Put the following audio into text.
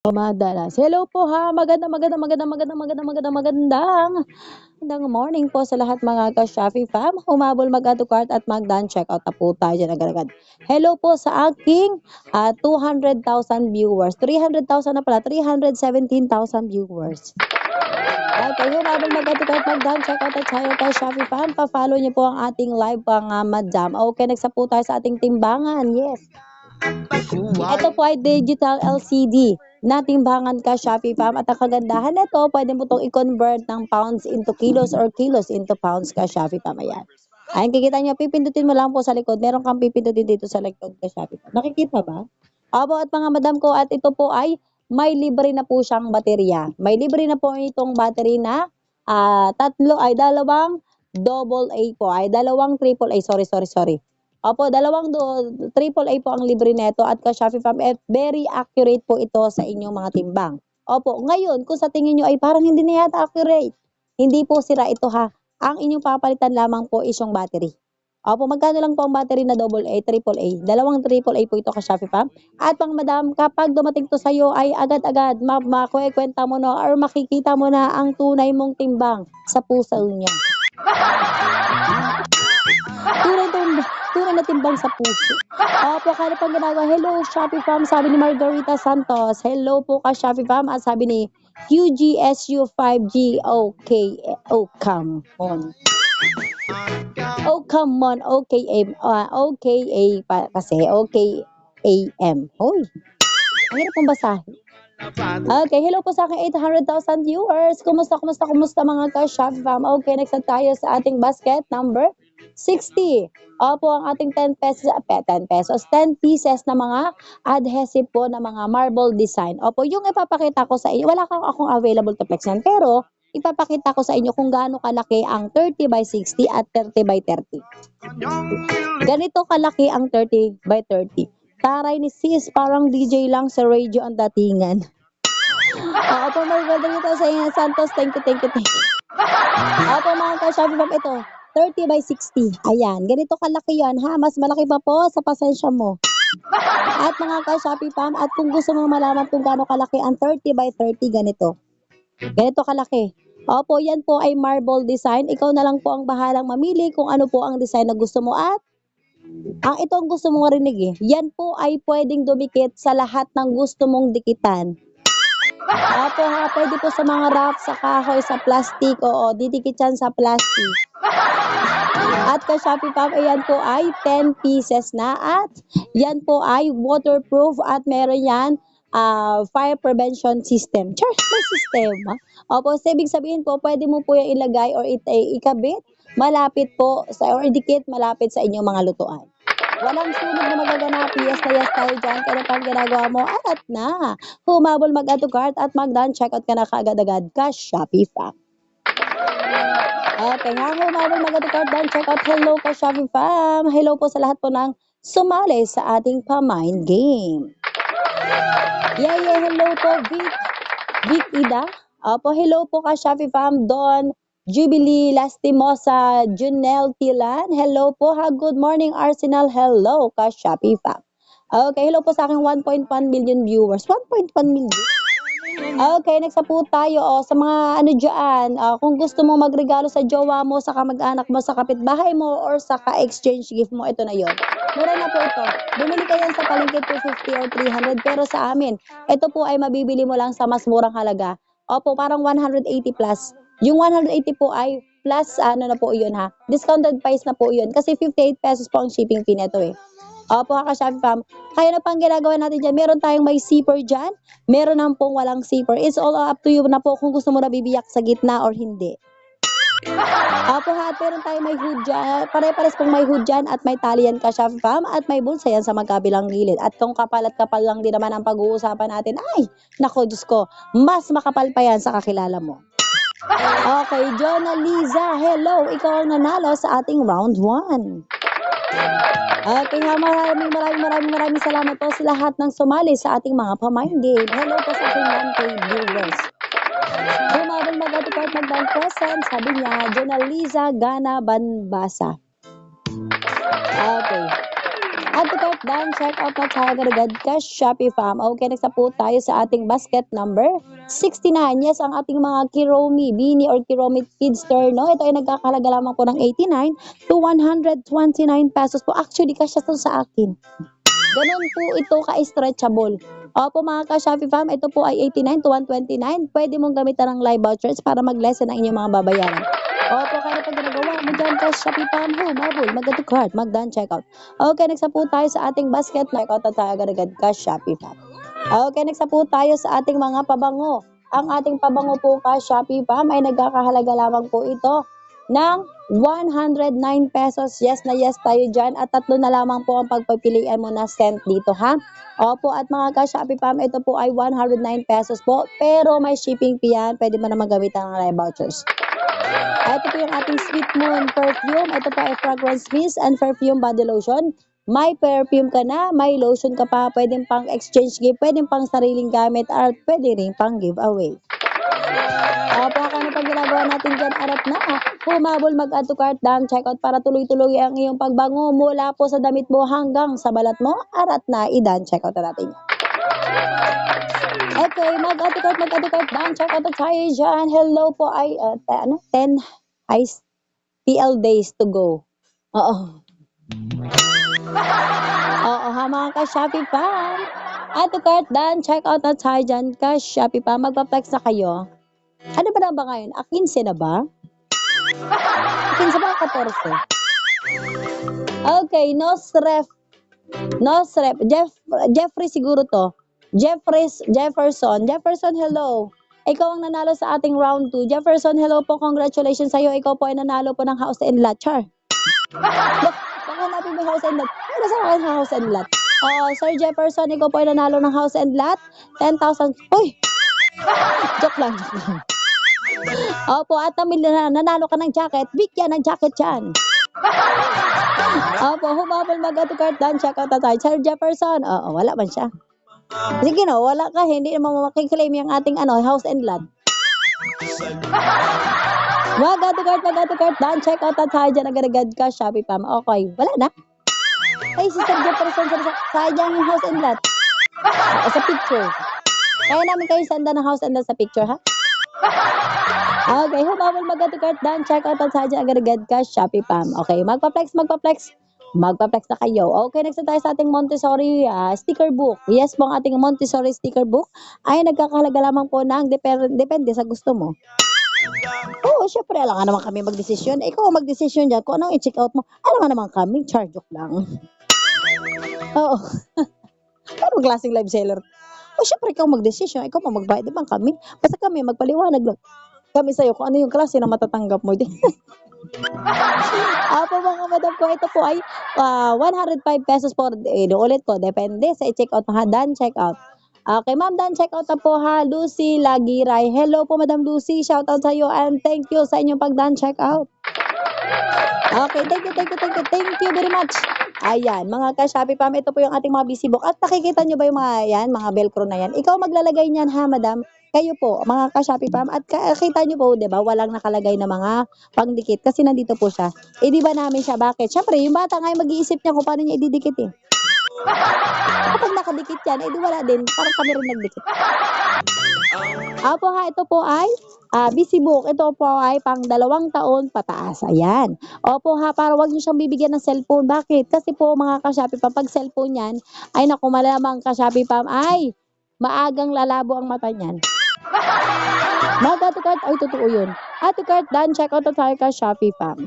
Madalas. Hello po ha, magandang morning po sa lahat mga ka-Shopee fam. Humabol mag-add to cart at mag-done checkout na po tayo dyan agad-agad. Hello po sa aking 200,000 viewers. 300,000 na pala, 317,000 viewers. Okay, humabol mag-add to cart, mag-done checkout at tayo ka-Shopee fam. Pa-follow niyo po ang ating live pang madam. Okay, nagsa po tayo sa ating timbangan. Yes. Ito po ay digital LCD na timbangan ka Shopee fam at ang kagandahan nito, pwede mo itong i-convert ng pounds into kilos or kilos into pounds ka Shopee fam. Ayan. Ayan, kikita nyo, pipindutin mo lang po sa likod. Meron kang pipindutin dito sa likod ka Shopee fam. Nakikita ba? Opo, at mga madam ko, at ito po ay may libre na po siyang baterya. May libre na po itong battery na dalawang double A po, ay dalawang triple A, sorry. Opo, dalawang triple A po ang libre neto at ka-Shopee fam, at very accurate po ito sa inyong mga timbang. Opo, ngayon kung sa tingin nyo ay parang hindi na yata accurate, hindi po sira ito ha. Ang inyong papalitan lamang po is yung battery. Opo, magkano lang po ang battery na double A, triple A? Dalawang triple A po ito ka-Shopee fam. At pang madam, kapag dumating to sa'yo ay agad-agad makukwenta mo na or makikita mo na ang tunay mong timbang sa puso niya. Tunay na timbang sa puso. Opo, kaya pang ginagawa, hello Shopee fam, sabi ni Margarita Santos. Hello po ka Shopee fam, at sabi ni QGSU5G, okay, oh come on. Oh come on, okay, kasi, okay, AM. Hoy, ang hirap pong basahin. Okay, hello po sa aking 800,000 viewers. Kumusta mga ka-Shopee fam? Okay, next na tayo sa ating basket number 60. Opo, ang ating 10 pieces na mga adhesive po na mga marble design. Opo, yung ipapakita ko sa inyo, wala akong available to flex yan, pero ipapakita ko sa inyo kung gaano kalaki ang 30 by 60 at 30 by 30. Ganito kalaki ang 30 by 30. Taray ni sis, parang DJ lang sa radio ang datingan. Opo, Margarita sa inyo, Santos, thank you. Opo, mga ka-Shopee fam, ito, 30 by 60. Ayan, ganito kalaki yan ha, mas malaki pa po sa pasensya mo. At mga ka-Shopee fam, at kung gusto mo malaman kung gaano kalaki ang 30 by 30, ganito kalaki. Opo, yan po ay marble design. Ikaw na lang po ang bahalang mamili kung ano po ang design na gusto mo, at ang ito ang gusto mong marinig eh. Yan po ay pwedeng dumikit sa lahat ng gusto mong dikitan. Opo ha, pwede po sa mga wrap, sa kahoy, sa plastic, oo, didikit yan sa plastic. At ka-Shopee fam, ayan po ay 10 pieces na, at yan po ay waterproof at meron yan fire prevention system. Charge na sistema. Opo, so ibig sabihin po, pwede mo po yung ilagay or ikabit malapit po sa, or idikit malapit sa inyong mga lutuan. Walang sunog na magaganap. Yes tayo dyan. Kaya pang ginagawa mo, at na. Humabol mag-add to cart at mag-done checkout ka na kaagad-agad ka Shopee fam. Okay nga, humabol mag-add to cart, done checkout. Hello ka Shopee fam. Hello po sa lahat po ng sumali sa ating pa-mind game. Yeah, hello po, Vic Ida. Opo, hello po ka Shopee fam. Don Jubilee Lastimosa, Junel Tilan. Hello po ha. Good morning Arsenal. Hello ka Shopee fam. Okay, hello po sa aking 1.1 million viewers. 1.1 million? Okay, next na po tayo. Sa mga ano dyan, kung gusto mo magregalo sa jowa mo, sa kamag-anak mo, sa kapitbahay mo, or sa ka-exchange gift mo, ito na yon. Mura na po ito. Bumili ka yan sa palengke 250 or 300, pero sa amin, ito po ay mabibili mo lang sa mas murang halaga. Opo, parang 180 plus. Yung 180 po ay plus, ano na po yun ha, discounted price na po yun. Kasi 58 pesos po ang shipping fee nito eh. Opo, ka-Shopee fam. Kaya na pang ginagawa natin dyan, meron tayong may zipper dyan, meron naman pong walang zipper. It's all up to you na po kung gusto mo na bibiyak sa gitna or hindi. Opo ha, meron tayong may hood dyan, pare-pares pong may hood dyan, at may tali yan ka-Shopee fam, at may bulsa yan sa magkabilang gilid. At kung kapal at kapal lang din naman ang pag-uusapan natin, ay, nako Diyos ko, mas makapal pa yan sa kakilala mo. Okay, Jonah Liza, hello, ikaw ang nanalo sa ating round 1. Okay nga, maraming salamat po sa lahat ng sumali sa ating mga pa-mind game. Hello po sa ating 1K viewers. Humabol mag-add to cart, mag-down present, sabi niya, Jonaliza Gana Banbasa. Okay. Add to cart, done, check out na tayo agad ka, Shopee fam. Okay, next na po tayo sa ating basket number 69. Yes, ang ating mga Kiromi, Bini or Kiromi Kidster, no? Ito ay nagkakahalaga lamang po ng 89 to 129 pesos po. Actually, kasya to sa akin. Ganun po ito ka-stretchable. Opo mga ka-Shopee fam, ito po ay 89 to 129. Pwede mong gamitan ng live vouchers para mag-lessen ang inyong mga babayaran. Opo, kaya pag ginagawa mo dyan ka-Shopee fam, humabol, mag-to cart, mag-done checkout. Okay, next na po tayo sa ating basket. Checkout na tayo agad-agad ka-Shopee fam. Okay, next na po tayo sa ating mga pabango. Ang ating pabango po ka-Shopee fam ay nagkakahalaga lamang po ito ng 109 pesos. Yes na yes tayo dyan. At tatlo na lamang po ang pagpapilian mo na cent dito ha. Opo, at mga ka-Shopee fam, ito po ay 109 pesos po. Pero may shipping fee yan. Pwede mo na maggamitan ng live vouchers. Ito po yung ating Sweet Moon perfume. Ito po ay fragrance mist and perfume body lotion. May perfume ka na, may lotion ka pa, pwedeng pang exchange gift, pwedeng pang sariling gamit, at pwede rin pang giveaway. Opo, ano pag ginagawa natin dyan, arap na, humabol, mag-add to cart, done, checkout para tuloy-tuloy ang iyong pagbango mula po sa damit mo hanggang sa balat mo, arat na, i-done, checkout na natin. Okay, mag-add to cart, done, checkout na tayo dyan. Hello po ay, 10 PL days to go. Oo. Oo ha, mga ka-Shopee fam. Add to cart, done, checkout na tayo dyan, ka-Shopee fam. Magpa-flex na kayo. Ano ba na ba ngayon? 15 na ba? 15 ba? 14. Okay, Nosref. Jeffrey siguro to. Jefferson, hello. Ikaw ang nanalo sa ating round 2. Jefferson, hello po. Congratulations sa'yo. Ikaw po ay nanalo po ng house and lot. Char. Baka natin may house and lot. Ano sa akin house and lot? Sir Jefferson, ikaw po ay nanalo ng house and lot. 10,000. Uy! Joke lang. Opo, at nanalo ka ng jacket. Bigyan ng jacket yan. Opo, humabol, mag-add to cart, done, check out na tayo. Sir Jefferson, wala man siya. Sige no, wala ka, hindi naman makiklaim yung ating house and lot. Mag-add to cart, done, check out na tayo dyan, agad-agad ka, Shopee fam. Okay, wala na. Ay, si Sir Jefferson, sayang yung house and lot. Sa picture. Kaya namin kayo senda ng house and lot sa picture, ha? Okay, humabol, mag-add to cart, done, check out na tayo dyan, agad-agad ka, Shopee fam. Okay, magpa-flex na kayo. Okay, next na tayo sa ating Montessori sticker book. Yes po, ang ating Montessori sticker book ay nagkakahalaga lamang po ng depende sa gusto mo. Oo, syempre, alam nga naman kami magdesisyon. Ikaw ang magdesisyon dyan kung anong i-check out mo. Alam nga naman kami, charge lang. Oo. Parang klaseng live seller. O syempre, ikaw magdesisyon. Ikaw pa magbayad. Diba kami? Basta kami, magpaliwanag lang kami sa'yo kung ano yung klase na matatanggap mo. Apo mga madam ko, ito po ay 105 pesos po. Ulit ko, depende sa i-check out ha. Done, check out. Okay, ma'am, done, check out na po ha. Lucy Lagiray. Hello po, Madam Lucy. Shout out sa iyo and thank you sa inyong pag-done, check out. Okay, thank you very much. Ayan, mga ka-Shopee fam, ito po yung ating mga busy book. At nakikita nyo ba yung mga velcro na yan? Ikaw maglalagay niyan ha, madam. Kayo po, mga ka-Shopee fam. At kita nyo po, diba, walang nakalagay na mga pangdikit kasi nandito po siya. Di ba namin siya? Bakit? Siyempre, yung bata nga mag-iisip niya kung paano niya ididikit eh. Kapag nakadikit yan, di wala din. Parang kami rin nagdikit. Apo ha, ito po ay busy book. Ito po ay pang 2 taon pataas. Ayan. Opo ha, para wag niyo siyang bibigyan ng cellphone. Bakit? Kasi po mga ka-Shopee fam, pag cellphone yan, ay naku, malamang ka-Shopee fam, ay maagang lalabo ang mata niyan. Mag-add to cart, ay totoo yun. Add to cart, done, check out na tayo ka-Shopee fam.